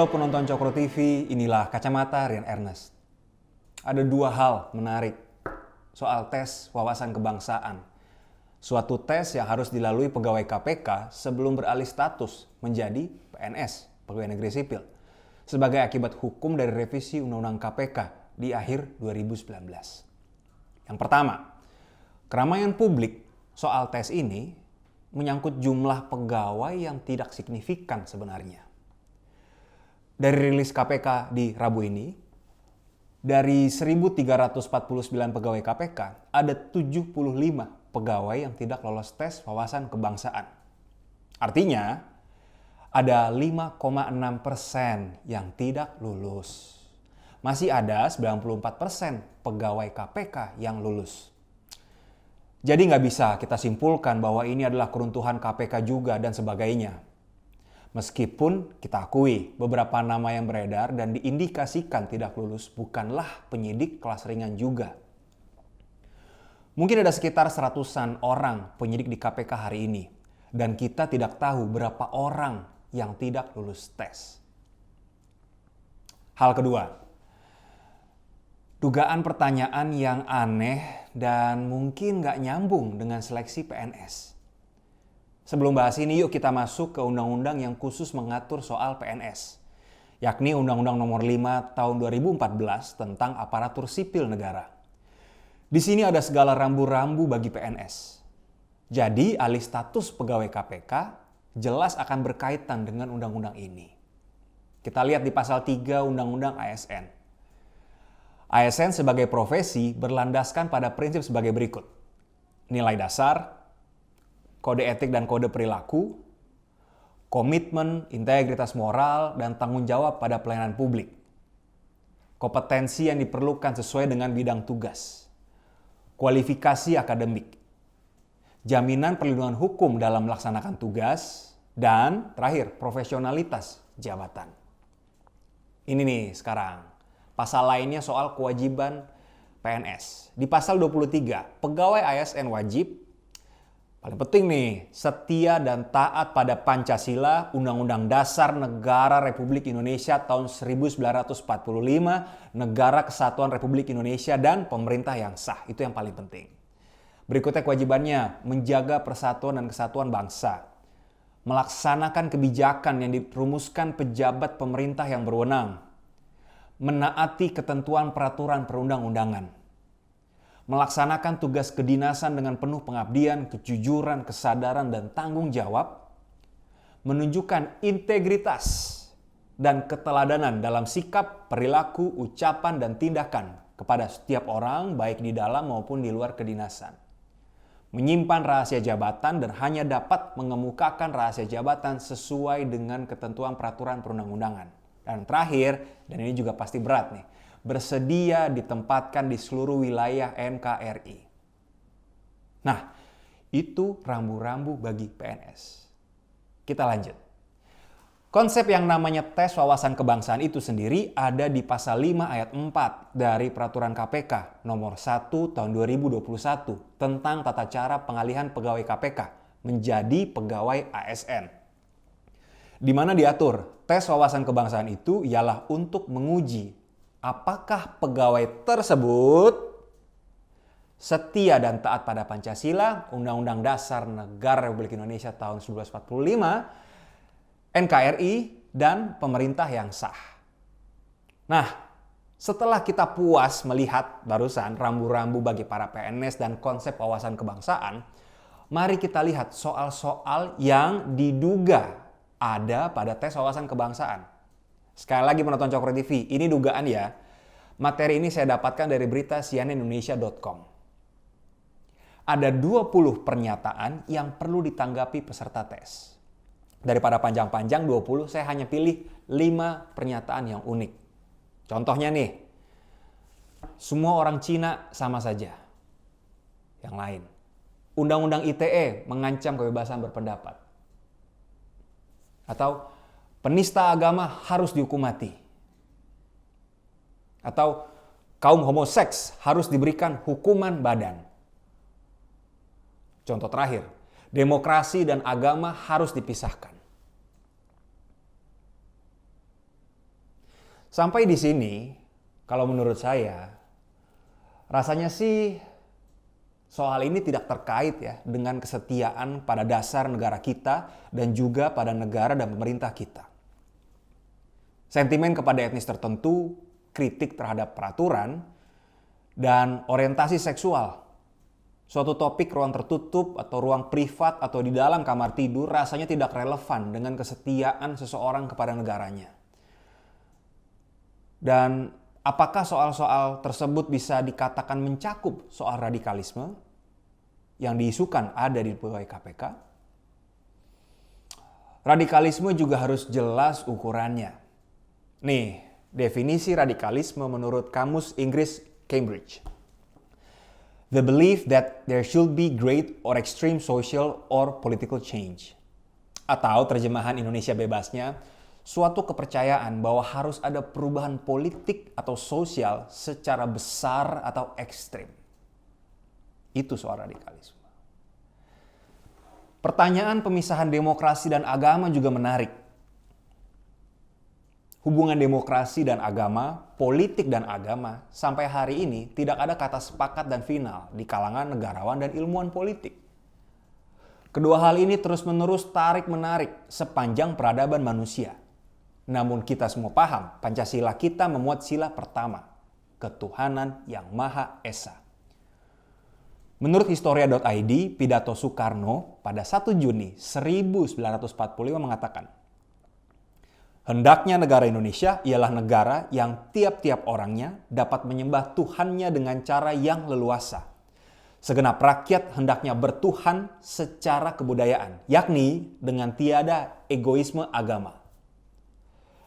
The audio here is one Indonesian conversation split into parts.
Halo penonton Cokro TV, inilah Kacamata Rian Ernest. Ada dua hal menarik soal tes wawasan kebangsaan. Suatu tes yang harus dilalui pegawai KPK sebelum beralih status menjadi PNS, Pegawai Negeri Sipil, sebagai akibat hukum dari revisi Undang-Undang KPK di akhir 2019. Yang pertama, keramaian publik soal tes ini menyangkut jumlah pegawai yang tidak signifikan sebenarnya. Dari rilis KPK di Rabu ini, dari 1.349 pegawai KPK, ada 75 pegawai yang tidak lolos tes wawasan kebangsaan. Artinya, ada 5,6% yang tidak lulus. Masih ada 94% pegawai KPK yang lulus. Jadi nggak bisa kita simpulkan bahwa ini adalah keruntuhan KPK juga dan sebagainya. Meskipun kita akui beberapa nama yang beredar dan diindikasikan tidak lulus bukanlah penyidik kelas ringan juga. Mungkin ada sekitar 100-an orang penyidik di KPK hari ini dan kita tidak tahu berapa orang yang tidak lulus tes. Hal kedua, dugaan pertanyaan yang aneh dan mungkin nggak nyambung dengan seleksi PNS. Sebelum bahas ini, yuk kita masuk ke undang-undang yang khusus mengatur soal PNS, yakni Undang-Undang Nomor 5 Tahun 2014 tentang Aparatur Sipil Negara. Di sini ada segala rambu-rambu bagi PNS. Jadi, alih status pegawai KPK jelas akan berkaitan dengan undang-undang ini. Kita lihat di pasal 3 Undang-Undang ASN. ASN sebagai profesi berlandaskan pada prinsip sebagai berikut. Nilai dasar, kode etik dan kode perilaku, komitmen, integritas moral, dan tanggung jawab pada pelayanan publik. Kompetensi yang diperlukan sesuai dengan bidang tugas. Kualifikasi akademik. Jaminan perlindungan hukum dalam melaksanakan tugas. Dan terakhir, profesionalitas jabatan. Ini nih sekarang. Pasal lainnya soal kewajiban PNS. Di pasal 23, pegawai ASN wajib paling penting nih, setia dan taat pada Pancasila, Undang-Undang Dasar Negara Republik Indonesia tahun 1945, Negara Kesatuan Republik Indonesia, dan pemerintah yang sah. Itu yang paling penting. Berikutnya kewajibannya, menjaga persatuan dan kesatuan bangsa. Melaksanakan kebijakan yang dirumuskan pejabat pemerintah yang berwenang. Menaati ketentuan peraturan perundang-undangan. Melaksanakan tugas kedinasan dengan penuh pengabdian, kejujuran, kesadaran, dan tanggung jawab, menunjukkan integritas dan keteladanan dalam sikap, perilaku, ucapan, dan tindakan kepada setiap orang, baik di dalam maupun di luar kedinasan. Menyimpan rahasia jabatan dan hanya dapat mengemukakan rahasia jabatan sesuai dengan ketentuan peraturan perundang-undangan. Dan terakhir, dan ini juga pasti berat nih, bersedia ditempatkan di seluruh wilayah NKRI. Nah, itu rambu-rambu bagi PNS. Kita lanjut. Konsep yang namanya tes wawasan kebangsaan itu sendiri ada di pasal 5 ayat 4 dari Peraturan KPK nomor 1 tahun 2021 tentang tata cara pengalihan pegawai KPK menjadi pegawai ASN. Di mana diatur tes wawasan kebangsaan itu ialah untuk menguji apakah pegawai tersebut setia dan taat pada Pancasila, Undang-Undang Dasar Negara Republik Indonesia tahun 1945, NKRI, dan pemerintah yang sah. Nah, setelah kita puas melihat barusan rambu-rambu bagi para PNS dan konsep wawasan kebangsaan, mari kita lihat soal-soal yang diduga ada pada tes wawasan kebangsaan. Sekali lagi penonton Cokro TV, ini dugaan ya. Materi ini saya dapatkan dari berita cnnindonesia.com. Ada 20 pernyataan yang perlu ditanggapi peserta tes. Daripada panjang-panjang 20, saya hanya pilih 5 pernyataan yang unik. Contohnya nih, semua orang Cina sama saja. Yang lain, Undang-Undang ITE mengancam kebebasan berpendapat. Atau penista agama harus dihukum mati. Atau kaum homoseks harus diberikan hukuman badan. Contoh terakhir, demokrasi dan agama harus dipisahkan. Sampai di sini, kalau menurut saya, rasanya sih soal ini tidak terkait ya dengan kesetiaan pada dasar negara kita dan juga pada negara dan pemerintah kita. Sentimen kepada etnis tertentu, kritik terhadap peraturan, dan orientasi seksual. Suatu topik ruang tertutup atau ruang privat atau di dalam kamar tidur rasanya tidak relevan dengan kesetiaan seseorang kepada negaranya. Dan apakah soal-soal tersebut bisa dikatakan mencakup soal radikalisme yang diisukan ada di pegawai KPK? Radikalisme juga harus jelas ukurannya. Nih, definisi radikalisme menurut Kamus Inggris Cambridge. The belief that there should be great or extreme social or political change. Atau terjemahan Indonesia bebasnya, suatu kepercayaan bahwa harus ada perubahan politik atau sosial secara besar atau ekstrim. Itu soal radikalisme. Pertanyaan pemisahan demokrasi dan agama juga menarik. Hubungan demokrasi dan agama, politik dan agama, sampai hari ini tidak ada kata sepakat dan final di kalangan negarawan dan ilmuwan politik. Kedua hal ini terus-menerus tarik-menarik sepanjang peradaban manusia. Namun kita semua paham, Pancasila kita memuat sila pertama, ketuhanan yang Maha Esa. Menurut Historia.id, pidato Soekarno pada 1 Juni 1945 mengatakan, hendaknya negara Indonesia ialah negara yang tiap-tiap orangnya dapat menyembah Tuhannya dengan cara yang leluasa. Segenap rakyat hendaknya bertuhan secara kebudayaan, yakni dengan tiada egoisme agama.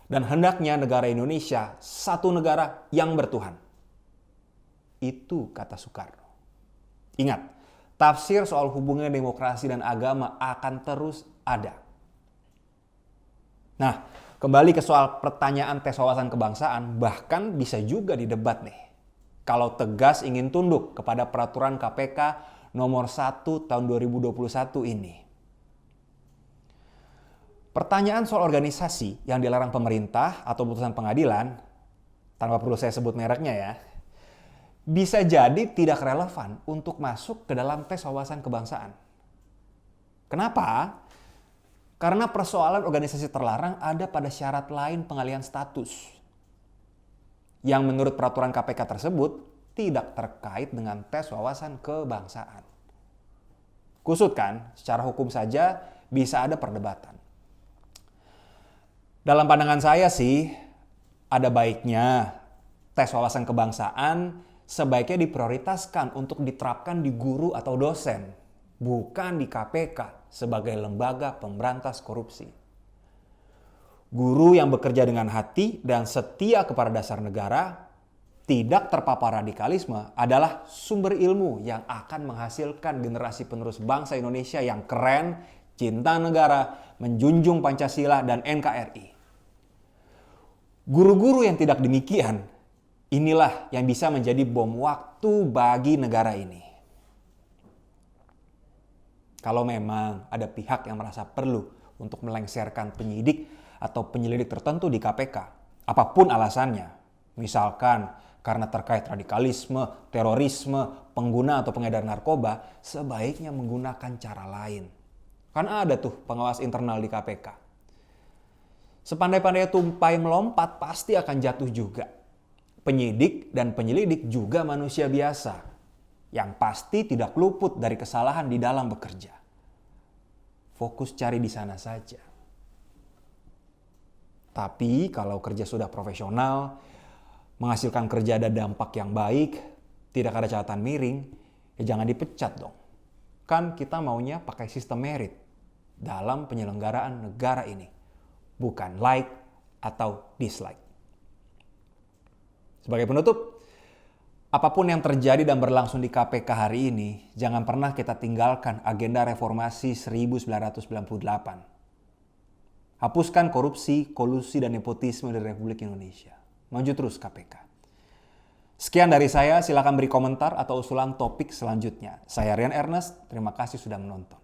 Dan hendaknya negara Indonesia satu negara yang bertuhan. Itu kata Soekarno. Ingat, tafsir soal hubungan demokrasi dan agama akan terus ada. Nah, kembali ke soal pertanyaan tes wawasan kebangsaan, bahkan bisa juga didebat nih. Kalau tegas ingin tunduk kepada peraturan KPK nomor 1 tahun 2021 ini. Pertanyaan soal organisasi yang dilarang pemerintah atau putusan pengadilan, tanpa perlu saya sebut mereknya ya, bisa jadi tidak relevan untuk masuk ke dalam tes wawasan kebangsaan. Kenapa? Karena persoalan organisasi terlarang ada pada syarat lain pengalihan status. Yang menurut peraturan KPK tersebut tidak terkait dengan tes wawasan kebangsaan. Kusut kan, secara hukum saja bisa ada perdebatan. Dalam pandangan saya sih, ada baiknya tes wawasan kebangsaan sebaiknya diprioritaskan untuk diterapkan di guru atau dosen, bukan di KPK sebagai lembaga pemberantas korupsi. Guru yang bekerja dengan hati dan setia kepada dasar negara, tidak terpapar radikalisme adalah sumber ilmu yang akan menghasilkan generasi penerus bangsa Indonesia yang keren, cinta negara, menjunjung Pancasila dan NKRI. Guru-guru yang tidak demikian, inilah yang bisa menjadi bom waktu bagi negara ini. Kalau memang ada pihak yang merasa perlu untuk melengsarkan penyidik atau penyelidik tertentu di KPK, apapun alasannya, misalkan karena terkait radikalisme, terorisme, pengguna atau pengedar narkoba, sebaiknya menggunakan cara lain. Kan ada tuh pengawas internal di KPK. Sepandai-pandai tumpai melompat pasti akan jatuh juga. Penyidik dan penyelidik juga manusia biasa yang pasti tidak luput dari kesalahan di dalam bekerja. Fokus cari di sana saja. Tapi kalau kerja sudah profesional, menghasilkan kerja ada dampak yang baik, tidak ada catatan miring, ya jangan dipecat dong. Kan kita maunya pakai sistem merit dalam penyelenggaraan negara ini, bukan like atau dislike. Sebagai penutup, apapun yang terjadi dan berlangsung di KPK hari ini, jangan pernah kita tinggalkan agenda reformasi 1998. Hapuskan korupsi, kolusi, dan nepotisme di Republik Indonesia. Maju terus KPK. Sekian dari saya, silakan beri komentar atau usulan topik selanjutnya. Saya Rian Ernest, terima kasih sudah menonton.